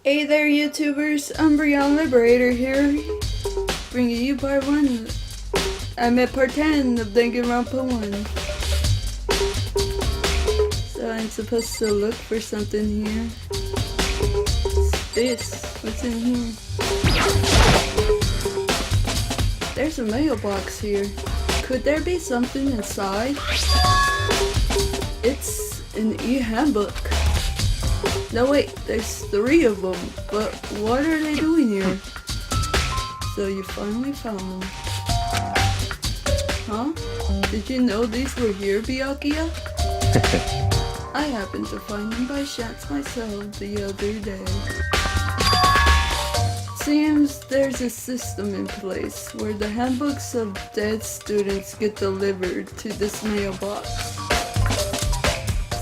Hey there YouTubers, I'm Brian Liberator here, bringing you part 1. I'm at part 10 of Danganronpa 1. So I'm supposed to look for something here. What's this? What's in here? There's a mailbox here. Could there be something inside? It's an e-handbook. No wait, there's 3 of them, but what are they doing here? So you finally found them. Huh? Did you know these were here, Byakuya? I happened to find them by chance myself the other day. Seems there's a system in place where the handbooks of dead students get delivered to this mailbox.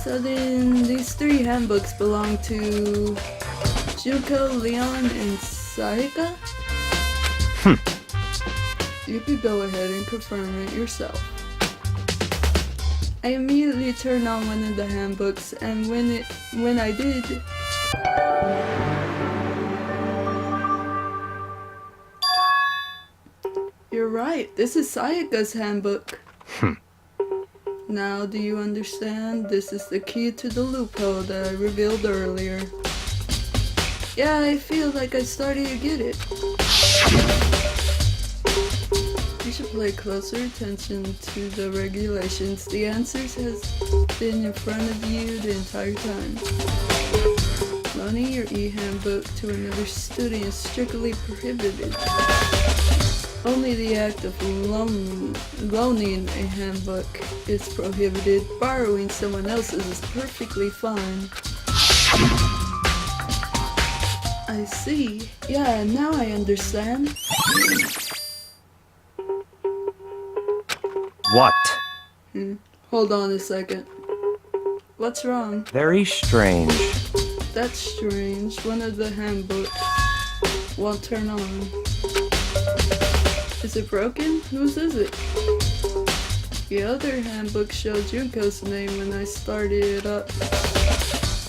So then, these 3 handbooks belong to Junko, Leon, and Sayaka? You could go ahead and confirm it yourself. I immediately turned on one of the handbooks, and when I did, you're right, this is Sayaka's handbook. Now, do you understand? This is the key to the loophole that I revealed earlier. Yeah, I feel like I'm starting to get it. You should pay closer attention to the regulations. The answers has been in front of you the entire time. Loaning your e-handbook to another student is strictly prohibited. Only the act of loaning a handbook is prohibited. Borrowing someone else's is perfectly fine. I see. Yeah, now I understand. What? Hold on a second. What's wrong? Very strange. That's strange. One of the handbooks won't turn on. Is it broken? Whose is it? The other handbook showed Junko's name when I started it up.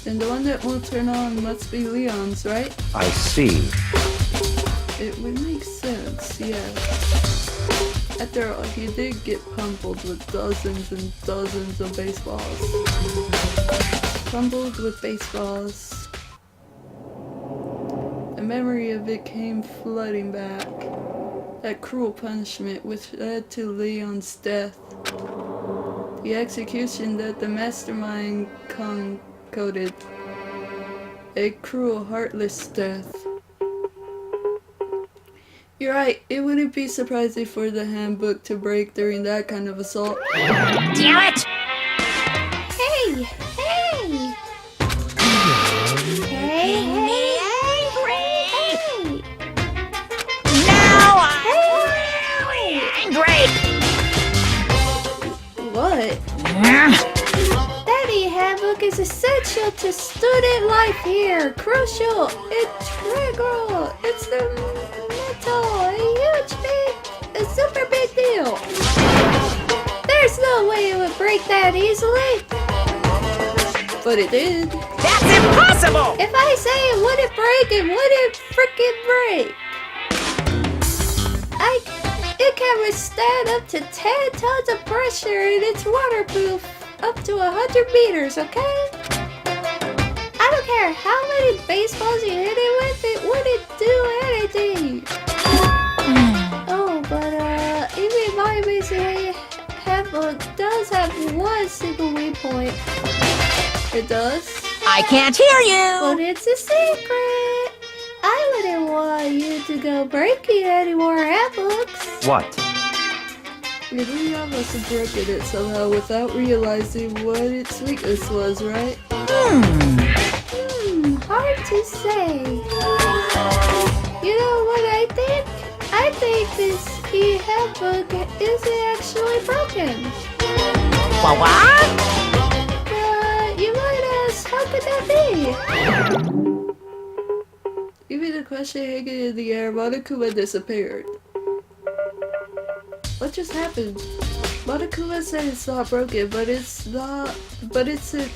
And the one that won't turn on must be Leon's, right? I see. It would make sense, yeah. After all, he did get pummeled with dozens and dozens of baseballs. Pummeled with baseballs. The memory of it came flooding back. That cruel punishment which led to Leon's death. The execution that the mastermind concocted. A cruel, heartless death. You're right, it wouldn't be surprising for the handbook to break during that kind of assault. Damn it! Hey! Hey! Hey! Hey! Now I'm really angry! What? That e-handbook is essential to student life here. Crucial, integral. It's the a huge a super big deal. There's no way it would break that easily. But it did. That's impossible! If I say it wouldn't break, it wouldn't freaking break. It can withstand up to 10 tons of pressure and it's waterproof up to 100 meters, okay? I don't care how many baseballs you hit it with, it wouldn't do anything. Oh, but even my basic handbook does have one single weak point. It does? I can't hear you! But it's a secret. I wouldn't want you to go breaking any more handbooks. What? Leon must have broken it somehow without realizing what its weakness was, right? Hard to say. You know what I think? I think this e-handbook isn't actually broken. What? You might ask, how could that be? Even the question hanging in the air, Monokuma disappeared. What just happened? Monokuma said it's not broken, but it's not. But it's a.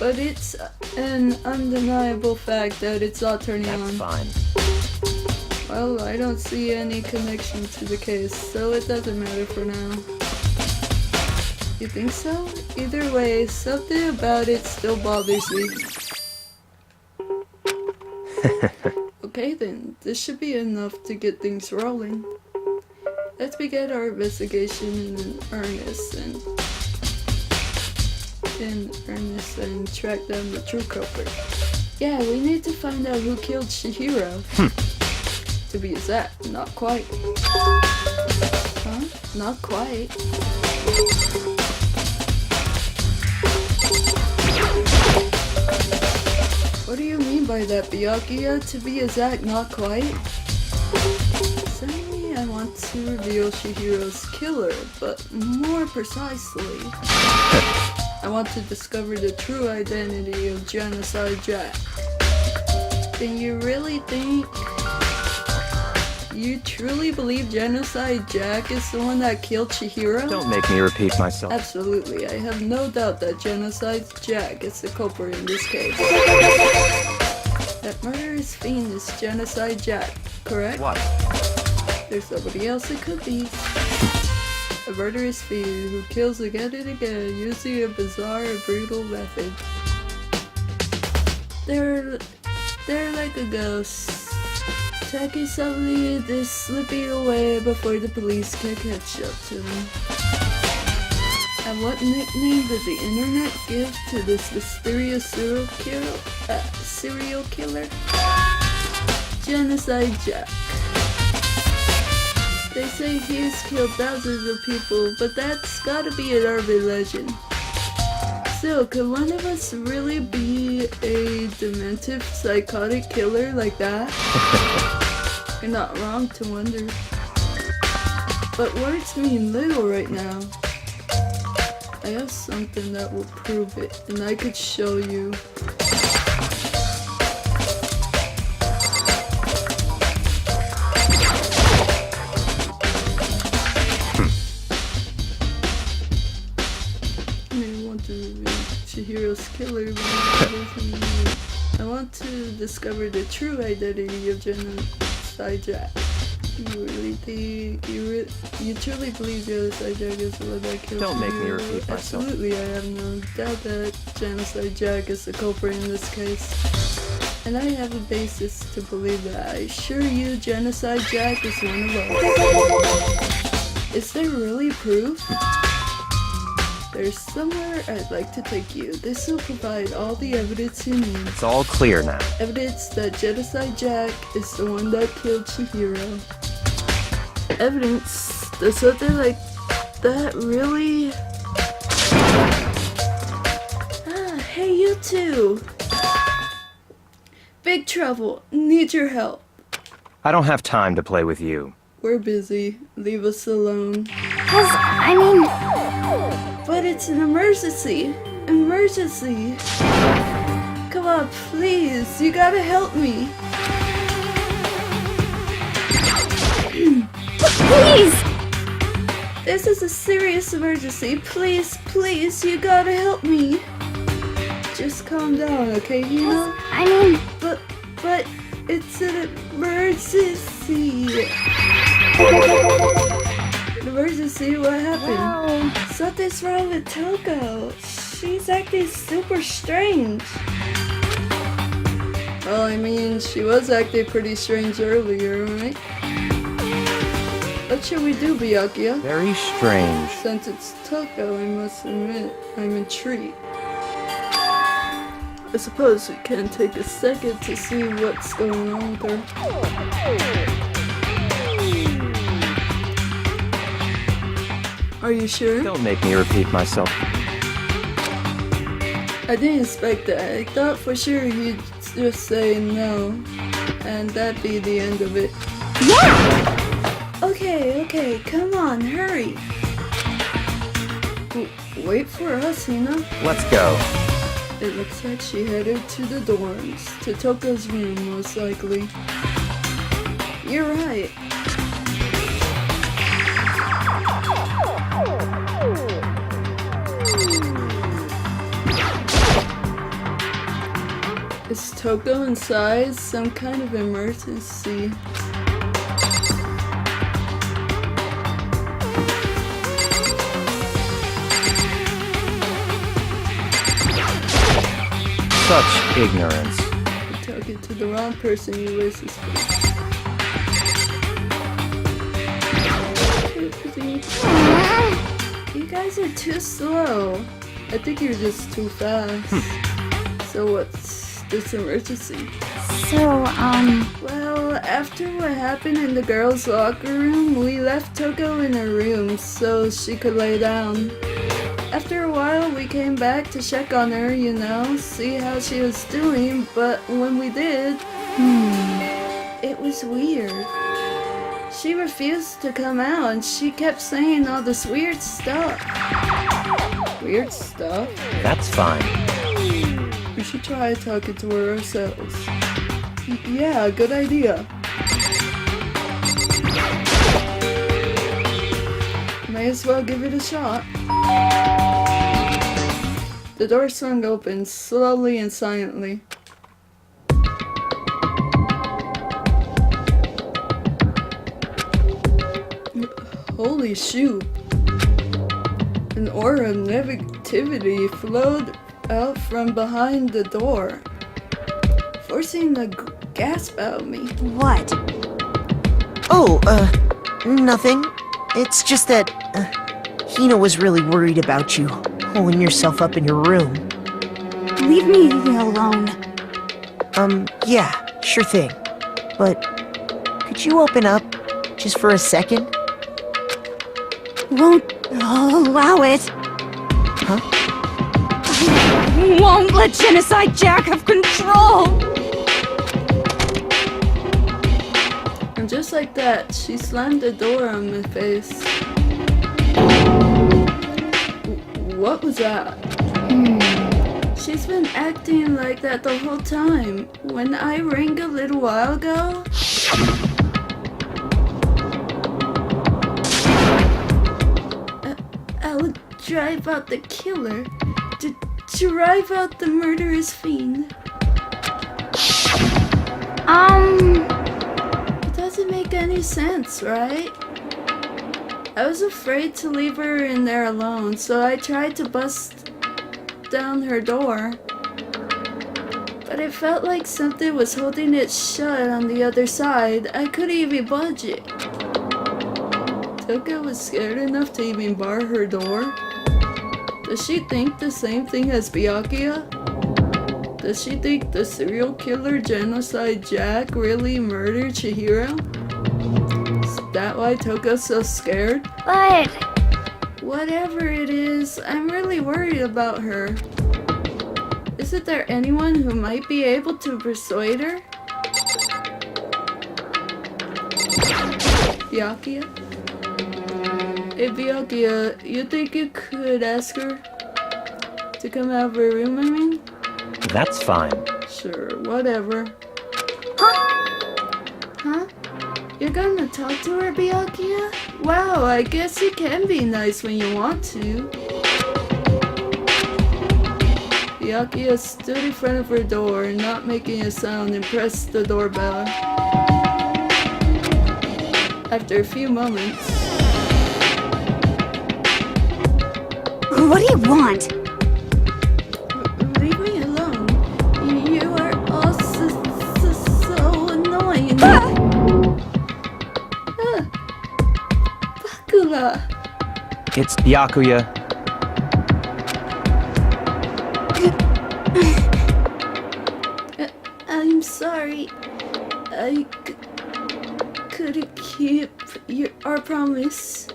But it's an undeniable fact that it's not turning That's on. fine. Well, I don't see any connection to the case, so it doesn't matter for now. You think so? Either way, something about it still bothers me. Okay then, this should be enough to get things rolling. Let's begin our investigation in earnest and track down the true culprit. Yeah, we need to find out who killed Chihiro. To be exact, not quite. Huh? Not quite. What do you mean by that, Byakuya? To be exact, not quite? Suddenly, I want to reveal Chihiro's killer, but more precisely, I want to discover the true identity of Genocide Jack. Then you really think... You truly believe Genocide Jack is the one that killed Chihiro? Don't make me repeat myself. Absolutely, I have no doubt that Genocide Jack is the culprit in this case. That murderous fiend is Genocide Jack, correct? What? There's nobody else it could be. A murderous fiend who kills again and again using a bizarre and brutal method. They're like a ghost. Attacking somebody and then slipping away before the police can catch up to them. And what nickname did the internet give to this mysterious serial killer? Genocide Jack. They say he's killed thousands of people, but that's gotta be an urban legend. Still, could one of us really be a dementive, psychotic killer like that? You're not wrong to wonder. But words mean little right now. I have something that will prove it, and I could show you. Chihiro's killer, I want to discover the true identity of Genocide Jack. You really think, you truly believe Genocide Jack is the one that killed Don't make me Chihiro? repeat myself. Absolutely, I have no doubt that Genocide Jack is the culprit in this case. And I have a basis to believe that. I assure you Genocide Jack is one of us. Is there really proof? There's somewhere I'd like to take you. This will provide all the evidence you need. It's all clear now. Evidence that Genocide Jack is the one that killed Chihiro. Evidence that something like that really... Hey you two! Big trouble. Need your help. I don't have time to play with you. We're busy. Leave us alone. But it's an emergency! Emergency! Come on, please! You gotta help me! Please! This is a serious emergency. Please, please, you gotta help me! Just calm down, okay, Hina? But it's an emergency! Emergency? What happened? Something's wrong with Toko. She's acting super strange. Well, I mean, she was acting pretty strange earlier, right? What should we do, Byakuya? Very strange. Since it's Toko, I must admit, I'm intrigued. I suppose we can take a second to see what's going on with her. Are you sure? Don't make me repeat myself. I didn't expect that. I thought for sure you'd just say no, and that'd be the end of it. Yeah! Okay, come on, hurry. Wait for us, Hina. Let's go. It looks like she headed to the dorms, to Toko's room most likely. You're right. Is Toko inside? Some kind of emergency. Such ignorance. You're talking to the wrong person, Ulysses. You guys are too slow. I think you're just too fast. So what's this emergency? So, Well, after what happened in the girls' locker room, we left Toko in her room so she could lay down. After a while, we came back to check on her, you know, see how she was doing, but when we did, it was weird. She refused to come out and she kept saying all this weird stuff. Weird stuff? That's fine. We should try talking to her ourselves. Yeah, good idea. May as well give it a shot. The door swung open, slowly and silently. Holy shoot! An aura of negativity flowed out from behind the door, forcing a gasp out of me. What? Oh, nothing. It's just that, Hina was really worried about you, holding yourself up in your room. leave me alone. Yeah, sure thing. But, could you open up, just for a second? Won't allow it. Huh? I won't let Genocide Jack have control. And just like that, she slammed the door on my face. What was that? She's been acting like that the whole time. When I rang a little while ago, I'll drive out the killer. Drive out the murderous fiend. It doesn't make any sense, right? I was afraid to leave her in there alone, so I tried to bust down her door. But it felt like something was holding it shut on the other side. I couldn't even budge it. Toka was scared enough to even bar her door. Does she think the same thing as Byakuya? Does she think the serial killer Genocide Jack really murdered Chihiro? Is that why Toka's so scared? But Whatever it is, I'm really worried about her. Isn't there anyone who might be able to persuade her? Byakuya? Hey Byakuya, you think you could ask her to come out of her room, I mean? That's fine. Sure, whatever. Huh? You're gonna talk to her, Byakuya? Wow, I guess you can be nice when you want to. Byakuya stood in front of her door, not making a sound, and pressed the doorbell. After a few moments, what do you want? leave me alone. You are all so annoying. Bakula! It's Byakuya. I'm sorry. I couldn't keep our promise.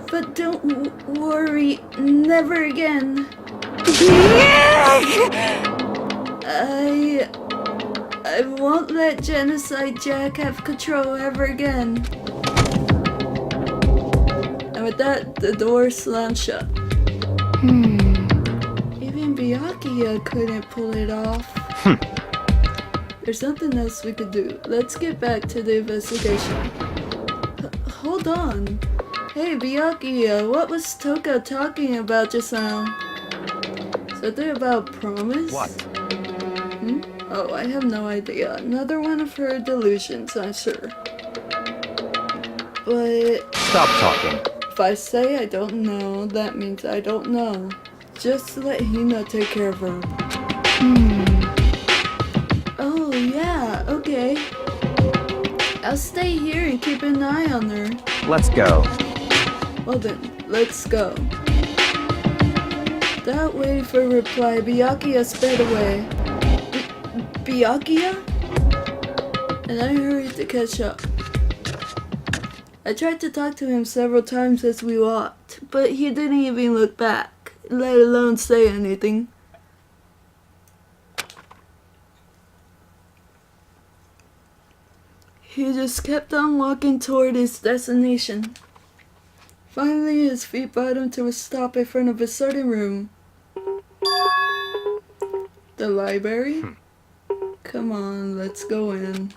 But don't worry, never again. I won't let Genocide Jack have control ever again. And with that, the door slammed shut. Even Byakuya couldn't pull it off. There's something else we could do. Let's get back to the investigation. Hold on. Hey Byakuya, what was Toka talking about just now? Something about promise? What? Oh, I have no idea. Another one of her delusions, I'm sure. But Stop talking. if I say I don't know, that means I don't know. Just let Hina take care of her. Oh, yeah, okay. I'll stay here and keep an eye on her. Let's go. Well then, let's go. Without waiting for a reply, Byakuya sped away. Byakuya? And I hurried to catch up. I tried to talk to him several times as we walked, but he didn't even look back, let alone say anything. He just kept on walking toward his destination. Finally, his feet brought him to a stop in front of a certain room. The library? Come on, let's go in.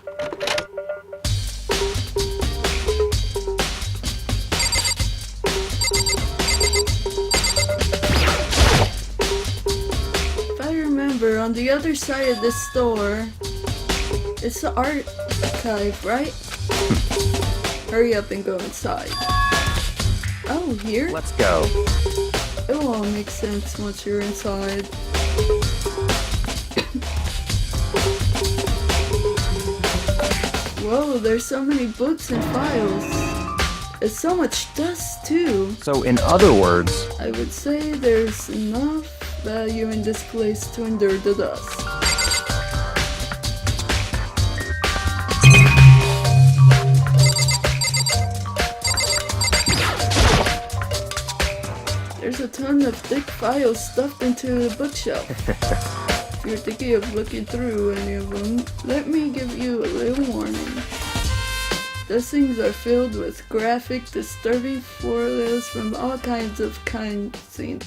If I remember, on the other side of this store, it's the archive, right? Hurry up and go inside. Oh, here? Let's go. It will all make sense once you're inside. Whoa, there's so many books and files. There's so much dust too. So, in other words, I would say there's enough value in this place to endure the dust. There's a ton of thick files stuffed into the bookshelf. If you're thinking of looking through any of them, let me give you a little warning. Those things are filled with graphic, disturbing photos from all kinds of crime scenes.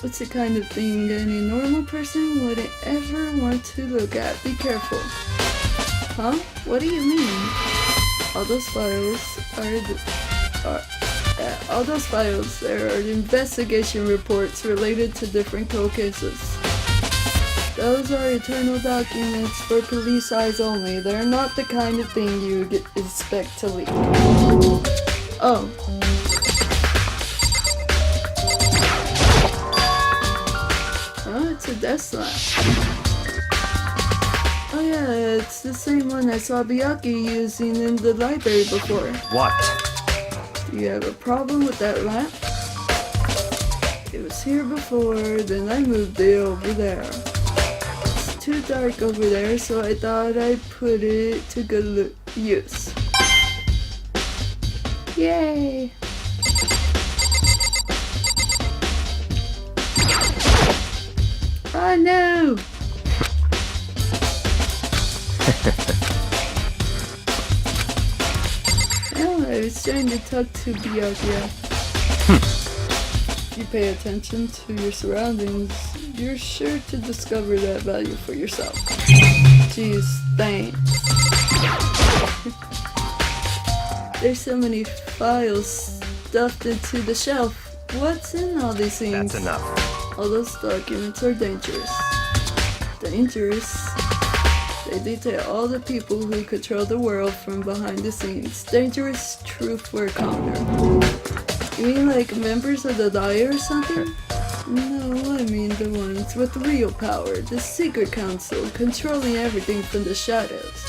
It's the kind of thing any normal person wouldn't ever want to look at. Be careful. Huh? What do you mean? All those files there are investigation reports related to different cold cases. Those are internal documents for police eyes only. They're not the kind of thing you expect to leak. Oh. Oh, it's a desk lamp. Oh yeah, it's the same one I saw Byakuya using in the library before. what? Do you have a problem with that lamp? It was here before, then I moved it over there. It's too dark over there, so I thought I'd put it to good use. Yay! Oh no! I was trying to talk to Byakuya. If you pay attention to your surroundings, you're sure to discover that value for yourself. Jeez, thanks. There's so many files stuffed into the shelf. What's in all these things? That's enough. All those documents are dangerous. Dangerous? They detail all the people who control the world from behind the scenes. Dangerous truth for a commoner. You mean like members of the Dire or something? No, I mean the ones with real power. The secret council, controlling everything from the shadows.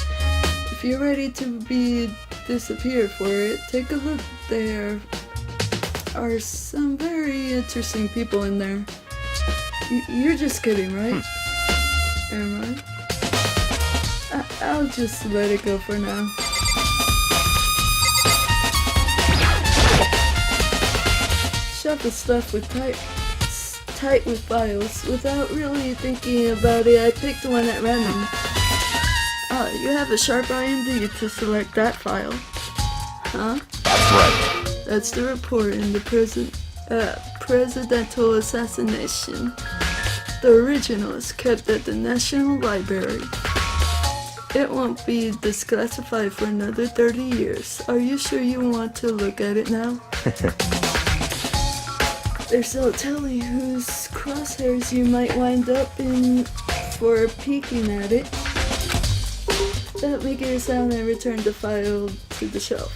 If you're ready to be disappeared for it, take a look. There are some very interesting people in there. You're just kidding, right? Am I? I'll just let it go for now. Shelf is stuffed with tight with files. Without really thinking about it, I picked one at random. You have a sharp eye indeed to select that file. Huh? That's right. That's the report in the presidential assassination. The original is kept at the National Library. It won't be declassified for another 30 years. Are you sure you want to look at it now? There's no telling whose crosshairs you might wind up in for peeking at it. That make it a sound and return the file to the shelf.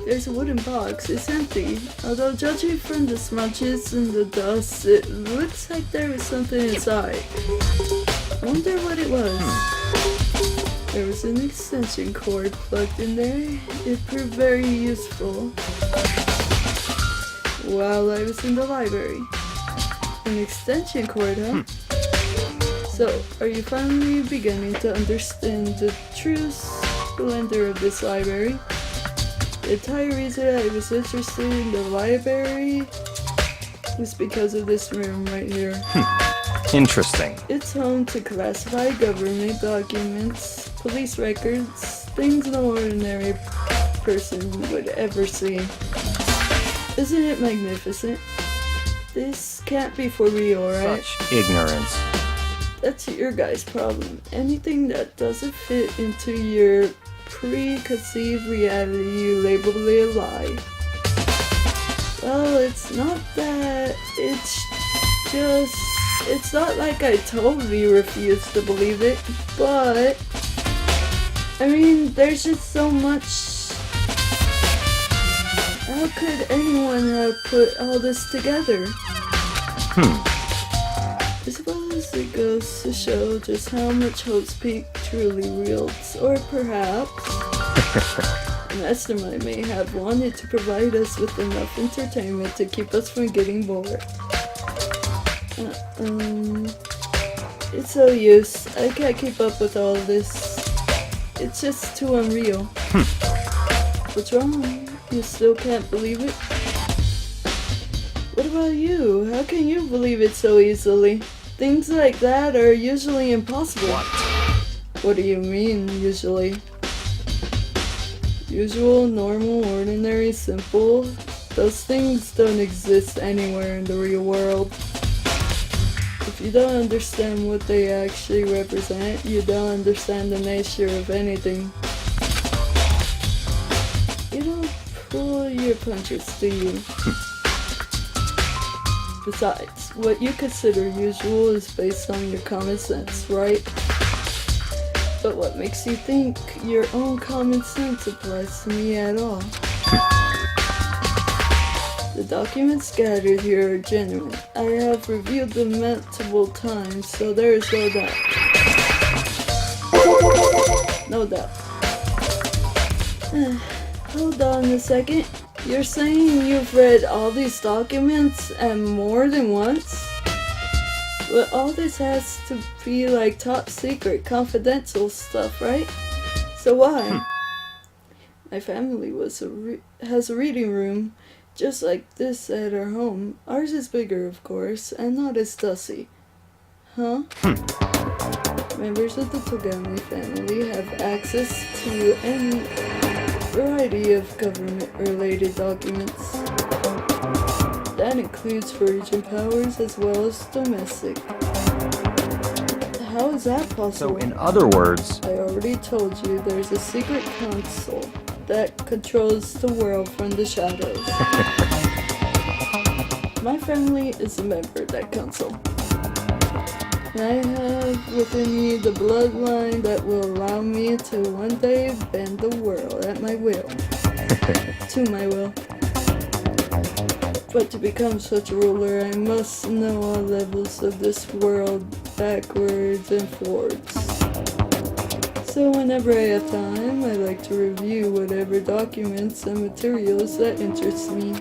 There's a wooden box, it's empty. Although judging from the smudges and the dust, it looks like there was something inside. I wonder what it was. There was an extension cord plugged in there. It proved very useful while I was in the library. An extension cord, huh? So, are you finally beginning to understand the true splendor of this library? The entire reason I was interested in the library was because of this room right here. Interesting. It's home to classified government documents, police records, things no ordinary person would ever see. Isn't it magnificent? This can't be for real, right? Such ignorance. That's your guys' problem. Anything that doesn't fit into your preconceived reality, you label it a lie. Well, it's not that. It's not like I totally refuse to believe it, but I mean, there's just so much. How could anyone have put all this together? I suppose it goes to show just how much Hope's Peak truly wields, or perhaps a mastermind may have wanted to provide us with enough entertainment to keep us from getting bored. It's no use. I can't keep up with all this. It's just too unreal. What's wrong? You still can't believe it? What about you? How can you believe it so easily? Things like that are usually impossible. What do you mean, usually? Usual, normal, ordinary, simple. Those things don't exist anywhere in the real world. If you don't understand what they actually represent, you don't understand the nature of anything. You don't pull your punches, do you? Besides, what you consider usual is based on your common sense, right? But what makes you think your own common sense applies to me at all? The documents gathered here are genuine. I have reviewed them multiple times, so there is no doubt. No doubt. Hold on a second. You're saying you've read all these documents and more than once? But all this has to be like top secret, confidential stuff, right? So why? My family has a reading room just like this at our home. Ours is bigger, of course, and not as dusty. Huh? Members of the Togami family have access to any variety of government-related documents. That includes foreign powers as well as domestic. How is that possible? So, in other words, I already told you there's a secret council that controls the world from the shadows. My family is a member of that council. And I have within me the bloodline that will allow me to one day bend the world at my will. To my will. But to become such a ruler, I must know all levels of this world backwards and forwards. So whenever I have time, I like to review whatever documents and materials that interest me.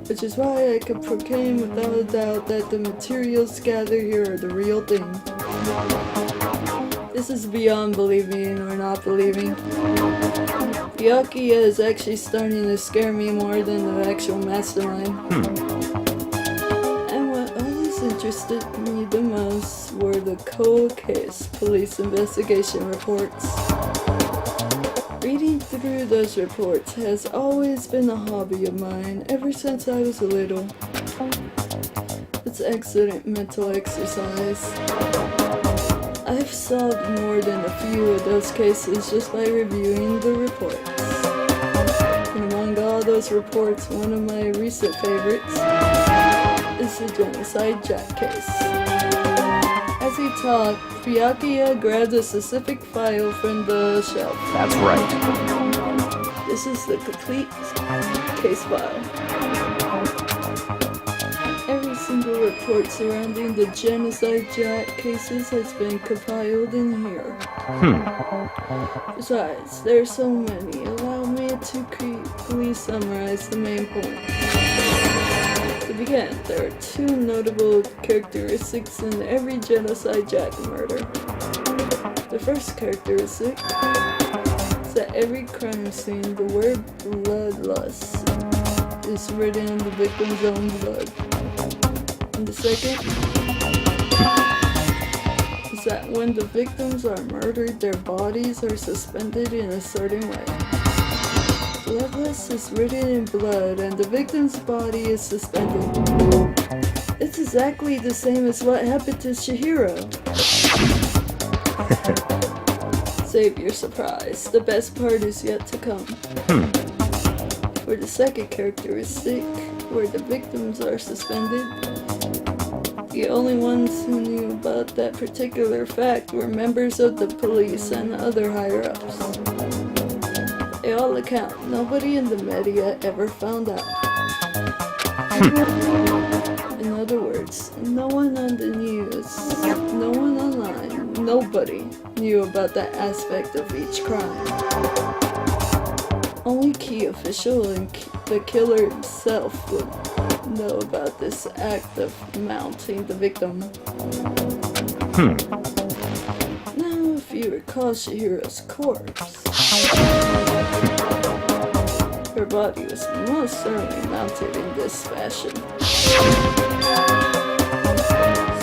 Which is why I can proclaim without a doubt that the materials gathered here are the real thing. This is beyond believing or not believing. Byakuya is actually starting to scare me more than the actual mastermind. And what always interested me the most were the cold case police investigation reports. Reading through those reports has always been a hobby of mine ever since I was little. It's excellent mental exercise. I've solved more than a few of those cases just by reviewing the reports. And among all those reports, one of my recent favorites is the Genocide Jack case. As he talked, Byakuya grabbed a specific file from the shelf. That's right. This is the complete case file. Every single report surrounding the Genocide Jack cases has been compiled in here. Besides, there are so many. Allow me to quickly summarize the main points. To begin, there are two notable characteristics in every Genocide Jack murder. The first characteristic is that every crime scene, the word bloodlust is written in the victim's own blood. And the second is that when the victims are murdered, their bodies are suspended in a certain way. Bloodlust is written in blood and the victim's body is suspended. It's exactly the same as what happened to Chihiro. Save your surprise, the best part is yet to come. For the second characteristic, where the victims are suspended, the only ones who knew about that particular fact were members of the police and other higher-ups. By all accounts, nobody in the media ever found out. In other words, no one on the news, no one online, nobody knew about that aspect of each crime. Only key official and the killer himself would know about this act of mounting the victim. Now, if you recall Chihiro's corpse, her body was most certainly mounted in this fashion.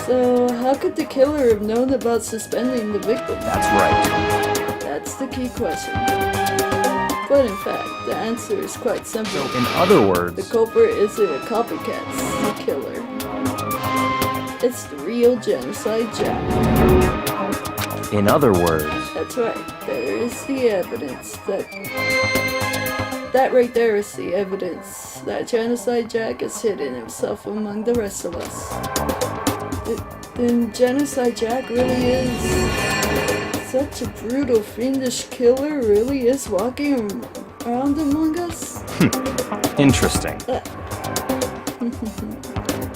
So, how could the killer have known about suspending the victim? That's right. That's the key question. But in fact, the answer is quite simple. In other The words, culprit isn't a copycat killer. It's the real Genocide Jack. in other words, That's right. There is the evidence that right there is the evidence that Genocide Jack has hidden himself among the rest of us. Then Genocide Jack really is such a brutal, fiendish killer, really is walking around among us? interesting.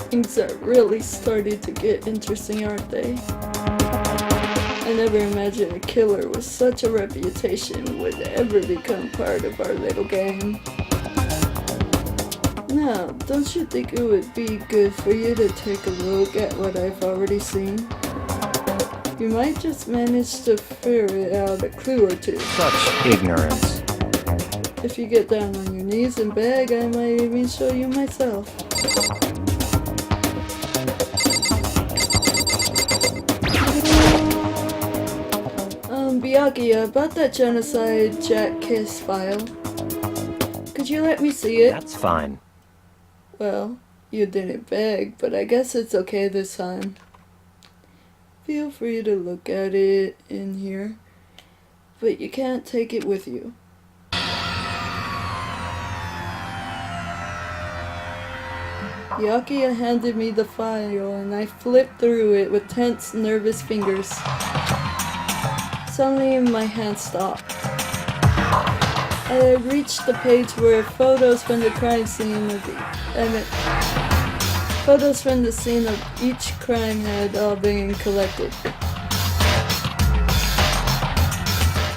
Things are really starting to get interesting, aren't they? I never imagined a killer with such a reputation would ever become part of our little game. Now, don't you think it would be good for you to take a look at what I've already seen? You might just manage to ferret out a clue or two. Such ignorance. If you get down on your knees and beg, I might even show you myself. Byakuya, about that Genocide Jack case file. Could you let me see it? That's fine. Well, you didn't beg, but I guess it's okay this time. Feel free to look at it in here, but you can't take it with you. Byakuya handed me the file and I flipped through it with tense, nervous fingers. Suddenly my hand stopped. I reached the page where photos from the crime scene photos from the scene of each crime had all been collected.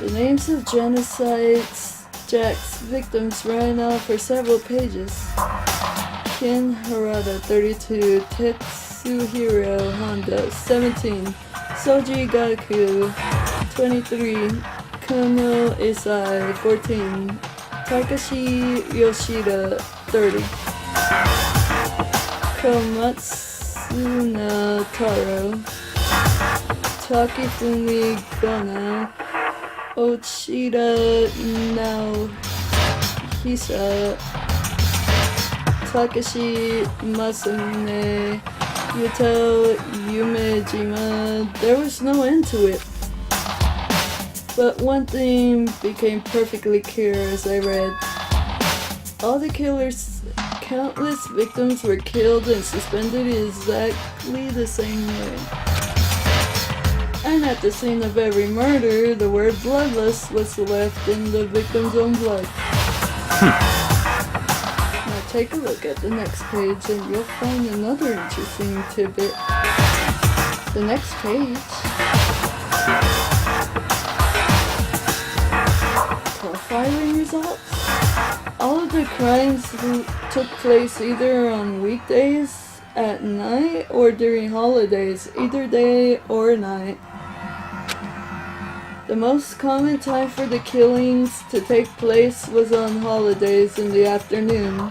The names of Genocide Jack's victims ran out for several pages. Ken Harada, 32, Tetsuhiro Honda, 17, Soji Gaku, 23, Kono Isai, 14, Takashi Yoshida, 30, Komatsuna Taro, Takifumi Gona, Ochida Naohisa, Takashi Masune, Yuto Yumejima, there was no end to it. But one thing became perfectly clear as I read. All the killer's countless victims were killed and suspended exactly the same way. And at the scene of every murder, the word bloodless was left in the victim's own blood. Now take a look at the next page and you'll find another interesting tidbit. The next page. Profiling results. All of the crimes took place either on weekdays, at night, or during holidays, either day or night. The most common time for the killings to take place was on holidays in the afternoon.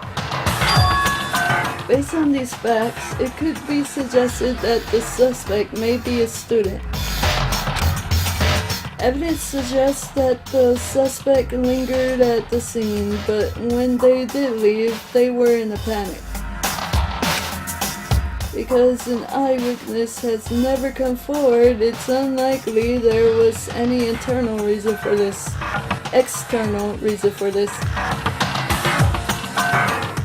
Based on these facts, it could be suggested that the suspect may be a student. Evidence suggests that the suspect lingered at the scene, but when they did leave, they were in a panic. Because an eyewitness has never come forward, it's unlikely there was any external reason for this.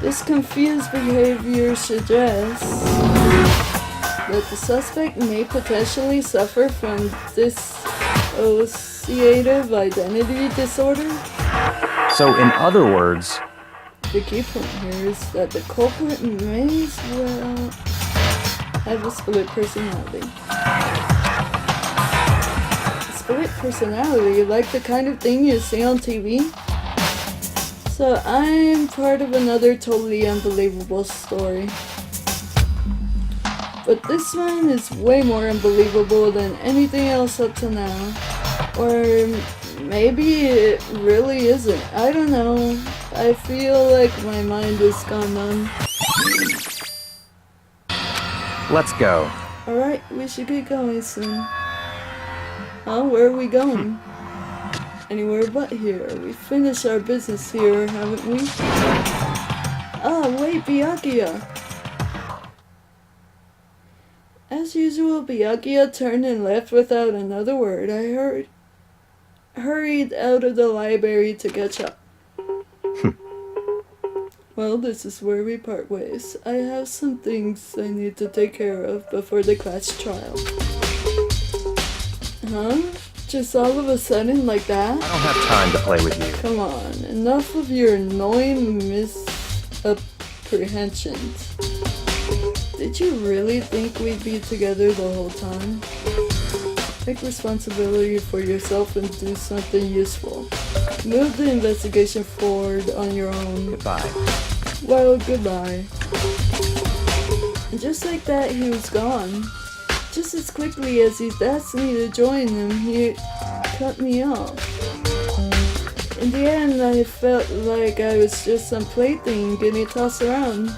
This confused behavior suggests that the suspect may potentially suffer from dissociative identity disorder. So, in other words, The key point here is that the culprit may as well have a split personality. A split personality, like the kind of thing you see on TV? So I'm part of another totally unbelievable story. But this one is way more unbelievable than anything else up to now. Or maybe it really isn't. I don't know. I feel like my mind is gone numb. let's go. Alright, we should get going soon. Huh? Where are we going? Anywhere but here. We finished our business here, haven't we? Ah, wait, Byakuya! As usual, Byakuya turned and left without another word. I hurried out of the library to catch up. Well, this is where we part ways. I have some things I need to take care of before the class trial. Huh? Just all of a sudden like that? I don't have time to play with you. Come on, enough of your annoying misapprehensions. Did you really think we'd be together the whole time? Take responsibility for yourself and do something useful. Move the investigation forward on your own. Goodbye. Well, goodbye. And just like that, he was gone. Just as quickly as he asked me to join him, he cut me off. In the end, I felt like I was just some plaything getting tossed around.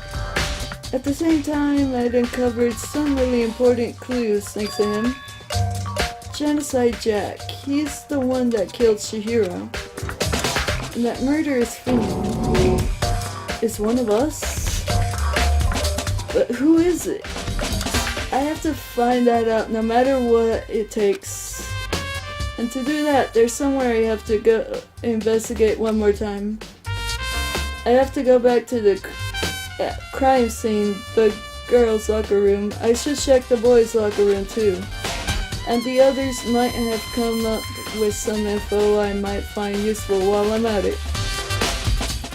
At the same time, I'd uncovered some really important clues thanks to him. Genocide Jack, he's the one that killed Chihiro. And that murderous fiend is one of us? But who is it? I have to find that out no matter what it takes. And to do that, there's somewhere I have to go investigate one more time. I have to go back to the crime scene, the girls' locker room. I should check the boys' locker room too. And the others might have come up with some info I might find useful while I'm at it.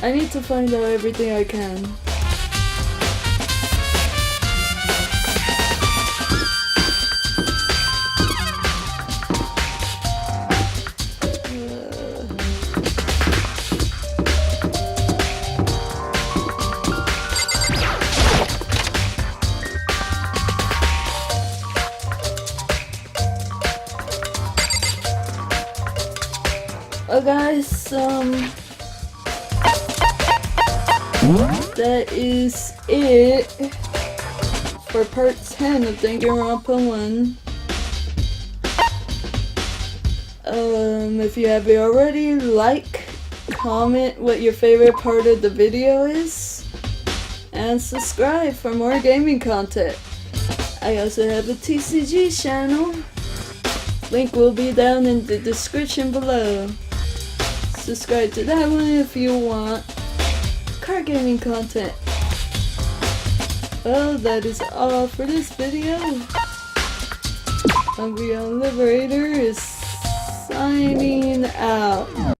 I need to find out everything I can. Oh guys, that is it for part 10 of Danganronpa 1. If you haven't already, like, comment what your favorite part of the video is, and subscribe for more gaming content. I also have a TCG channel. Link will be down in the description below. Subscribe to that one if you want card gaming content. Well, that is all for this video. Hungry Young Liberator is signing out.